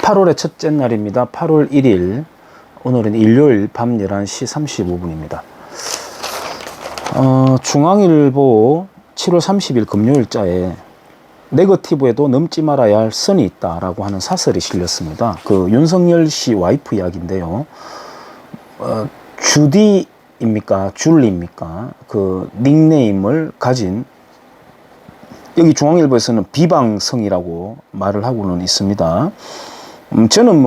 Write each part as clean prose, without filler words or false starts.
8월의 첫째 날입니다. 8월 1일, 오늘은 일요일 밤 11시 35분입니다. 중앙일보 7월 30일 금요일자에 네거티브에도 넘지 말아야 할 선이 있다라고 하는 사설이 실렸습니다. 그 윤석열 씨 와이프 이야기인데요. 주디입니까? 줄리입니까? 그 닉네임을 가진, 여기 중앙일보에서는 비방성이라고 말을 하고는 있습니다. 저는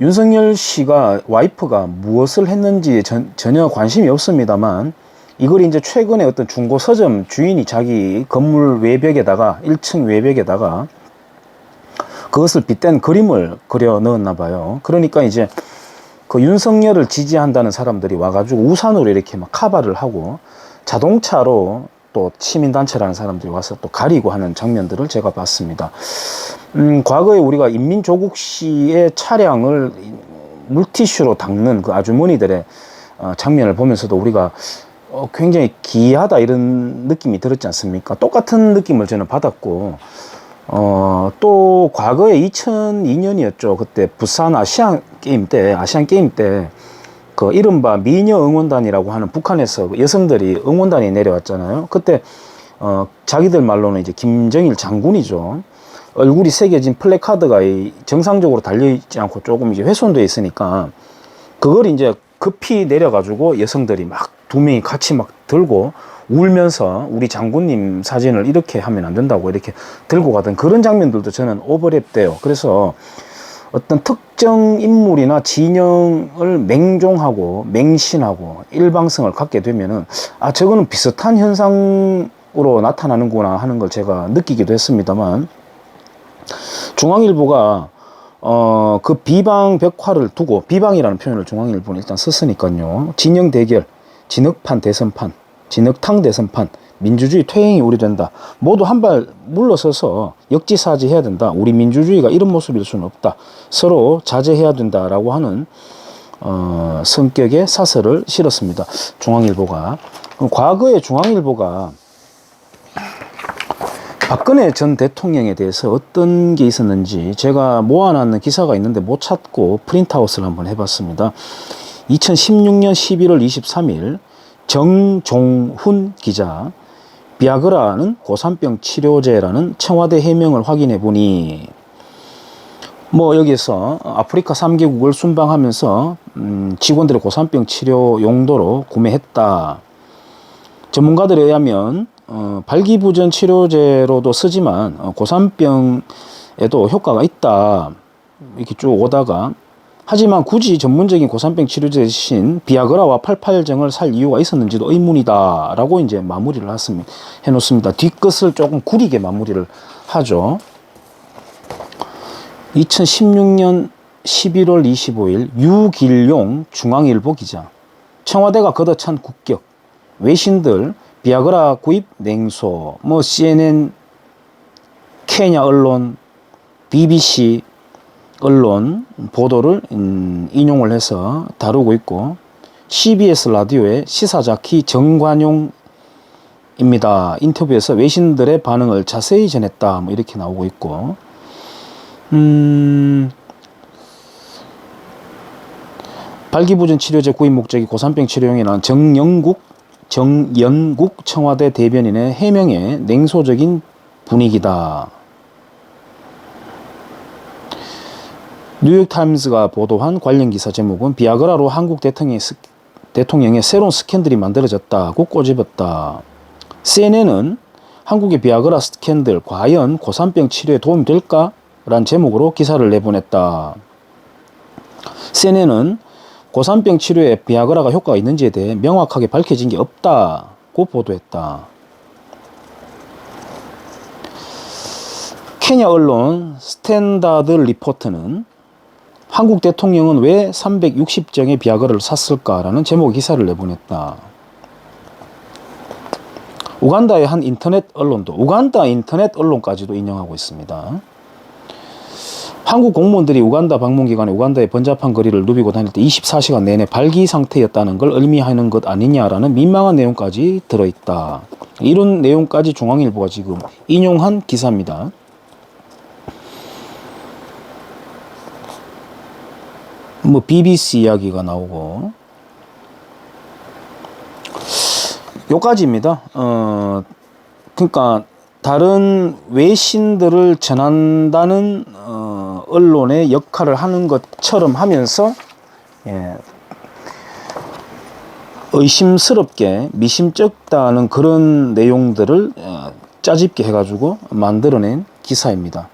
윤석열 씨가 와이프가 무엇을 했는지 전혀 관심이 없습니다만, 이걸 이제 최근에 어떤 중고 서점 주인이 자기 건물 외벽에다가, 1층 외벽에다가 그것을 빗댄 그림을 그려 넣었나 봐요. 그러니까 이제 그 윤석열을 지지한다는 사람들이 와가지고 우산으로 이렇게 막 카바를 하고, 자동차로 또 시민단체라는 사람들이 와서 또 가리고 하는 장면들을 제가 봤습니다. 과거에 우리가 인민조국 씨의 차량을 물티슈로 닦는 그 아주머니들의 장면을 보면서도 우리가 굉장히 기이하다 이런 느낌이 들었지 않습니까? 똑같은 느낌을 저는 받았고, 또 과거에 2002년이었죠. 그때 부산 아시안 게임 때 그 이른바 미녀 응원단이라고 하는 북한에서 여성들이 응원단이 내려왔잖아요. 그때 자기들 말로는 이제 김정일 장군이죠. 얼굴이 새겨진 플래카드가 정상적으로 달려있지 않고 조금 이제 훼손되어 있으니까, 그걸 이제 급히 내려가지고 여성들이 막 두 명이 같이 막 들고 울면서 우리 장군님 사진을 이렇게 하면 안 된다고 이렇게 들고 가던 그런 장면들도 저는 오버랩돼요. 그래서 어떤 특정 인물이나 진영을 맹종하고 맹신하고 일방성을 갖게 되면은, 저거는 비슷한 현상으로 나타나는구나 하는 걸 제가 느끼기도 했습니다만, 중앙일보가 그 비방 벽화를 두고, 비방이라는 표현을 중앙일보는 일단 썼으니까요. 진영 대결, 진흙판 대선판, 진흙탕 대선판, 민주주의 퇴행이 우려된다. 모두 한 발 물러서서 역지사지해야 된다. 우리 민주주의가 이런 모습일 수는 없다. 서로 자제해야 된다라고 하는 성격의 사설을 실었습니다. 중앙일보가. 과거에 중앙일보가 박근혜 전 대통령에 대해서 어떤 게 있었는지 제가 모아놨는 기사가 있는데 못 찾고 프린트아웃을 한번 해봤습니다. 2016년 11월 23일 정종훈 기자, 비아그라는 고산병 치료제라는 청와대 해명을 확인해 보니, 여기서 아프리카 3개국을 순방하면서 직원들의 고산병 치료 용도로 구매했다. 전문가들에 의하면 발기부전 치료제로도 쓰지만 고산병에도 효과가 있다. 이렇게 쭉 오다가, 하지만 굳이 전문적인 고산병 치료제 대신 비아그라와 88정을 살 이유가 있었는지도 의문이다 라고 이제 마무리를 해놓습니다. 뒷끝을 조금 구리게 마무리를 하죠. 2016년 11월 25일 유길용 중앙일보 기자, 청와대가 걷어찬 국격, 외신들 비아그라 구입 냉소, CNN, 케냐 언론, BBC 언론 보도를 인용을 해서 다루고 있고, CBS 라디오의 시사자키 정관용입니다. 인터뷰에서 외신들의 반응을 자세히 전했다. 이렇게 나오고 있고, 발기부전 치료제 구입 목적이 고산병 치료용이라는 정영국 청와대 대변인의 해명에 냉소적인 분위기다. 뉴욕타임스가 보도한 관련 기사 제목은 비아그라로 한국 대통령의 새로운 스캔들이 만들어졌다고 꼬집었다. CNN은 한국의 비아그라 스캔들 과연 고산병 치료에 도움이 될까? 라는 제목으로 기사를 내보냈다. CNN은 고산병 치료에 비아그라가 효과가 있는지에 대해 명확하게 밝혀진 게 없다고 보도했다. 케냐 언론 스탠다드 리포트는 한국 대통령은 왜 360정의 비아그라를 샀을까라는 제목의 기사를 내보냈다. 우간다의 한 인터넷 언론도, 우간다 인터넷 언론까지도 인용하고 있습니다. 한국 공무원들이 우간다 방문 기간에 우간다의 번잡한 거리를 누비고 다닐 때 24시간 내내 발기 상태였다는 걸 의미하는 것 아니냐라는 민망한 내용까지 들어있다. 이런 내용까지 중앙일보가 지금 인용한 기사입니다. 뭐 BBC 이야기가 나오고 요까지입니다. 그러니까 다른 외신들을 전한다는 언론의 역할을 하는 것처럼 하면서 의심스럽게 미심쩍다는 그런 내용들을 짜집게 해가지고 만들어낸 기사입니다.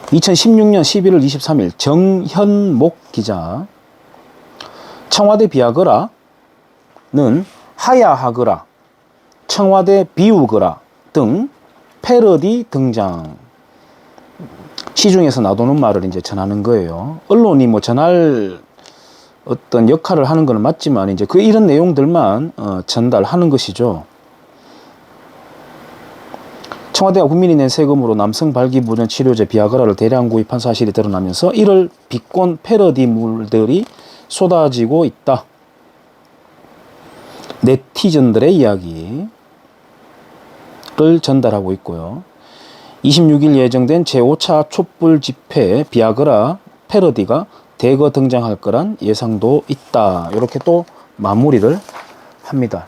2016년 11월 23일 정현목 기자. 청와대 비하거라는 하야하거라, 청와대 비우거라 등 패러디 등장. 시중에서 나도는 말을 이제 전하는 거예요. 언론이 뭐 전할 어떤 역할을 하는 건 맞지만 이제 그 이런 내용들만 전달하는 것이죠. 청와대가 국민이 낸 세금으로 남성 발기부전 치료제 비아그라를 대량 구입한 사실이 드러나면서 이를 비꼰 패러디물들이 쏟아지고 있다. 네티즌들의 이야기를 전달하고 있고요. 26일 예정된 제5차 촛불 집회에 비아그라 패러디가 대거 등장할 거란 예상도 있다. 이렇게 또 마무리를 합니다.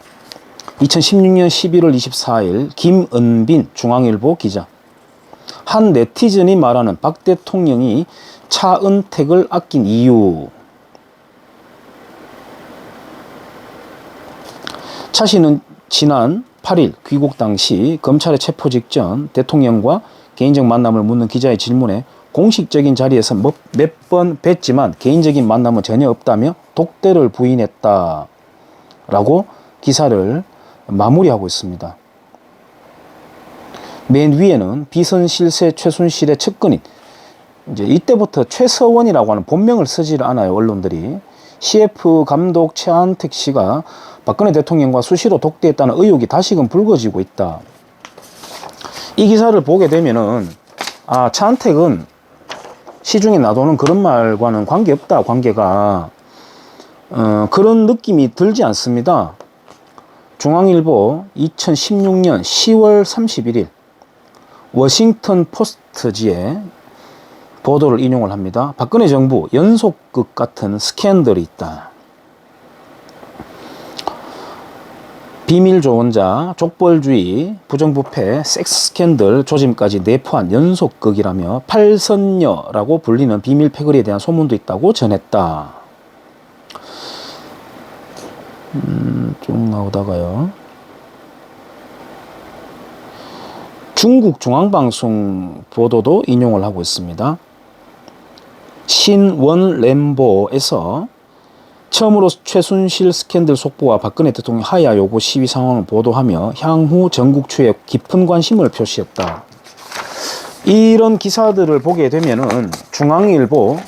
2016년 11월 24일 김은빈 중앙일보 기자. 한 네티즌이 말하는 박 대통령이 차은택을 아낀 이유. 차 씨는 지난 8일 귀국 당시 검찰의 체포 직전 대통령과 개인적 만남을 묻는 기자의 질문에 공식적인 자리에서 몇 번 뵀지만 개인적인 만남은 전혀 없다며 독대를 부인했다. 라고 기사를 마무리하고 있습니다. 맨 위에는 비선 실세 최순실의 측근인, 이제 이때부터 최서원이라고 하는 본명을 쓰지 않아요, 언론들이. CF 감독 차은택 씨가 박근혜 대통령과 수시로 독대했다는 의혹이 다시금 불거지고 있다. 이 기사를 보게 되면은, 아, 차은택은 시중에 나도는 그런 말과는 관계없다, 관계가. 그런 느낌이 들지 않습니다. 중앙일보 2016년 10월 31일 워싱턴 포스트지에 보도를 인용을 합니다. 박근혜 정부 연속극 같은 스캔들이 있다. 비밀조언자, 족벌주의, 부정부패, 섹스 스캔들, 조짐까지 내포한 연속극이라며 팔선녀라고 불리는 비밀 패거리에 대한 소문도 있다고 전했다. 쭉 나오다가요. 중국 중앙방송 보도도 인용을 하고 있습니다. 신원램보에서 처음으로 최순실 스캔들 속보와 박근혜 대통령 하야 요구 시위 상황을 보도하며 향후 전국 추이에 깊은 관심을 표시했다. 이런 기사들을 보게 되면은 중앙일보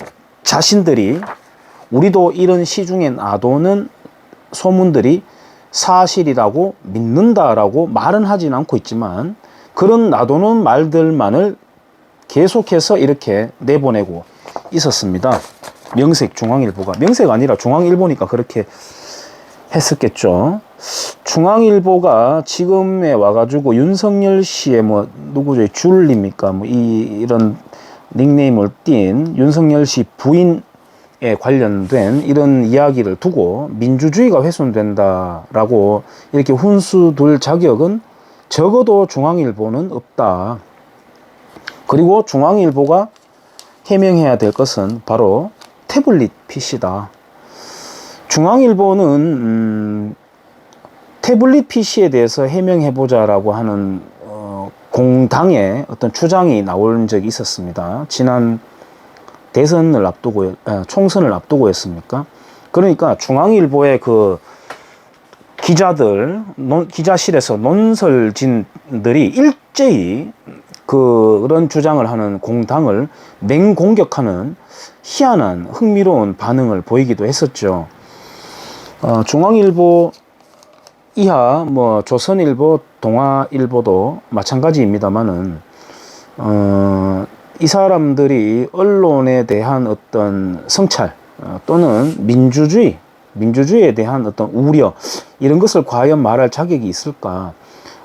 자신들이 우리도 이런 시중에 나도는 소문들이 사실이라고 믿는다라고 말은 하진 않고 있지만 그런 나도는 말들만을 계속해서 이렇게 내보내고 있었습니다. 명색 중앙일보가. 명색 아니라 중앙일보니까 그렇게 했었겠죠. 중앙일보가 지금에 와가지고 윤석열 씨의 뭐 누구죠? 줄입니까? 뭐 이런 닉네임을 띈 윤석열 씨 부인 관련된 이런 이야기를 두고 민주주의가 훼손된다라고 이렇게 훈수둘 자격은 적어도 중앙일보는 없다. 그리고 중앙일보가 해명해야 될 것은 바로 태블릿 PC다. 중앙일보는 태블릿 PC에 대해서 해명해보자라고 하는 공당의 어떤 주장이 나온 적이 있었습니다. 지난 대선을 앞두고, 총선을 앞두고였습니까? 그러니까 중앙일보의 그 기자들, 기자실에서 논설진들이 일제히 그런 주장을 하는 공당을 맹공격하는 희한한 흥미로운 반응을 보이기도 했었죠. 중앙일보 이하 뭐 조선일보, 동아일보도 마찬가지입니다만은 이 사람들이 언론에 대한 어떤 성찰 또는 민주주의에 대한 어떤 우려 이런 것을 과연 말할 자격이 있을까?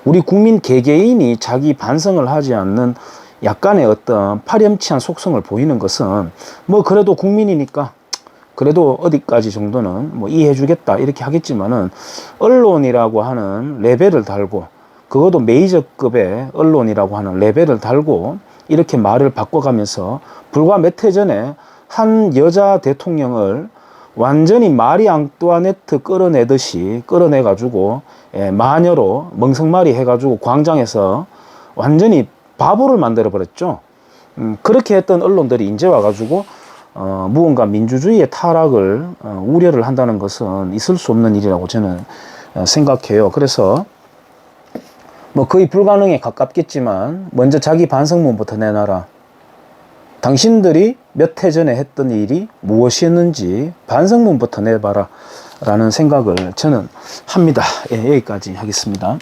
우리 국민 개개인이 자기 반성을 하지 않는 약간의 어떤 파렴치한 속성을 보이는 것은 뭐 그래도 국민이니까 그래도 어디까지 정도는 뭐 이해해 주겠다 이렇게 하겠지만은, 언론이라고 하는 레벨을 달고, 그것도 메이저급의 언론이라고 하는 레벨을 달고 이렇게 말을 바꿔가면서, 불과 몇 해 전에 한 여자 대통령을 완전히 마리 앙뚜아네트 끌어내듯이 끌어내가지고 마녀로 멍석마리 해가지고 광장에서 완전히 바보를 만들어 버렸죠. 그렇게 했던 언론들이 이제 와가지고 무언가 민주주의의 타락을 우려를 한다는 것은 있을 수 없는 일이라고 저는 생각해요. 그래서 뭐 거의 불가능에 가깝겠지만 먼저 자기 반성문부터 내놔라. 당신들이 몇 해 전에 했던 일이 무엇이었는지 반성문부터 내봐라 라는 생각을 저는 합니다. 예, 여기까지 하겠습니다.